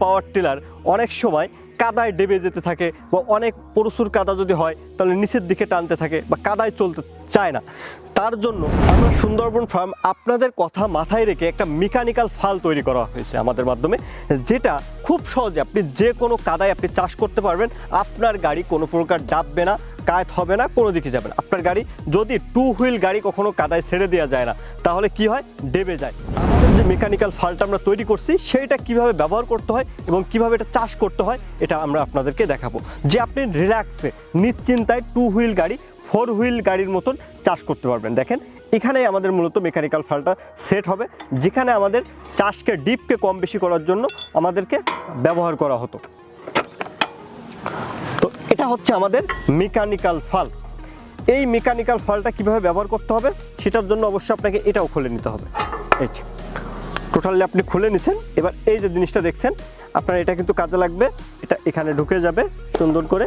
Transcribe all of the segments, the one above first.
Power tiller অনেক সময় কাদায় ডেবে যেতে থাকে বা অনেক প্রচুর কাদা যদি হয় তাহলে নিচের দিকে টানতে থাকে বা কাদায় চলতে চায় না। তার জন্য আমরা সুন্দরবন ফার্ম আপনাদের কথা মাথায় রেখে একটা মেকানিক্যাল ফাল তৈরি করা হয়েছে আমাদের মাধ্যমে, যেটা খুব সহজে আপনি যে কোনো কাদায় আপনি চাষ করতে পারবেন। আপনার গাড়ি কোনো প্রকার ডাববে না, কায়েত হবে না, কোনো দিকে যাবে না। আপনার গাড়ি যদি 2 হুইল গাড়ি কখনো কাদায় ছেড়ে দেওয়া যায় না, তাহলে কি হয়, ডেবে যায়। আমাদের যে মেকানিক্যাল ফালটা আমরা তৈরি করছি সেইটা কিভাবে ব্যবহার করতে হয় এবং কিভাবে এটা চাষ করতে হয় এটা আমরা আপনাদেরকে দেখাবো, যে আপনি রিল্যাক্সে নিশ্চিন্তায় 2 হুইল গাড়ি 4 হুইল গাড়ির মতন চাষ করতে পারবেন। দেখেন এখানেই আমাদের মূলত মেকানিক্যাল ফালটা সেট হবে, যেখানে আমাদের চাষকে ডিপকে কম বেশি করার জন্য আমাদেরকে ব্যবহার করা হতো। তো এটা হচ্ছে আমাদের মেকানিক্যাল ফাল। এই মেকানিক্যাল ফালটা কিভাবে ব্যবহার করতে হবে সেটার জন্য অবশ্যই আপনাকে এটাও খুলে নিতে হবে। এই যে টোটালি আপনি খুলে নিছেন। এবার এই যে জিনিসটা দেখছেন আপনার, এটা কিন্তু কাজে লাগবে। এটা এখানে ঢুকে যাবে সুন্দর করে।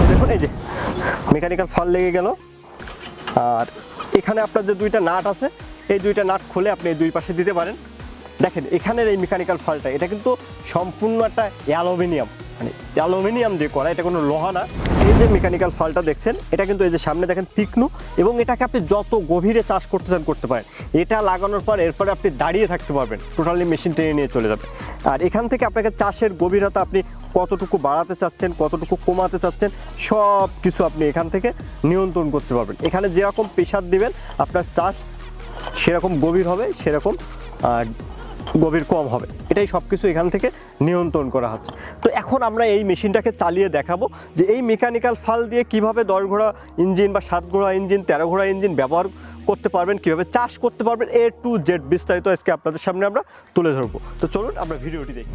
দেখুন এই যে মেকানিক্যাল ফাল লেগে গেল। আর এখানে আপনার যে 2টা নাট আছে, এই 2টা নাট খুলে আপনি এই 2 পাশে দিতে পারেন। দেখেন এখানের এই মেকানিক্যাল ফালটা এটা কিন্তু সম্পূর্ণ একটা অ্যালুমিনিয়াম, মানে অ্যালুমিনিয়াম দিয়ে করা, এটা কোনো লোহা না। এই যে মেকানিক্যাল ফালটা দেখছেন এটা কিন্তু এই যে সামনে দেখেন তীক্ষ্ণ, এবং এটাকে আপনি যত গভীরে চাষ করতে চান করতে পারেন। এটা লাগানোর পর এরপরে আপনি দাঁড়িয়ে থাকতে পারবেন, টোটালি মেশিন টেনে নিয়ে চলে যাবে। আর এখান থেকে আপনাকে চাষের গভীরতা আপনি কতটুকু বাড়াতে চাচ্ছেন, কতটুকু কমাতে চাচ্ছেন, সব কিছু আপনি এখান থেকে নিয়ন্ত্রণ করতে পারবেন। এখানে যেরকম প্রেশার দিবেন আপনার চাষ সেরকম গভীর হবে, সেরকম গভীর কম হবে। এটাই সব কিছু এখান থেকে নিয়ন্ত্রণ করা হচ্ছে। তো এখন আমরা এই মেশিনটাকে চালিয়ে দেখাবো যে এই মেকানিক্যাল ফাল দিয়ে কিভাবে 10 ঘোড়া ইঞ্জিন বা 7 ঘোড়া ইঞ্জিন, 13 ঘোড়া ইঞ্জিন ব্যবহার করতে পারবেন, কিভাবে চাষ করতে পারবেন, A to Z বিস্তারিত আজকে আপনাদের সামনে আমরা তুলে ধরবো। তো চলুন আমরা ভিডিওটি দেখি।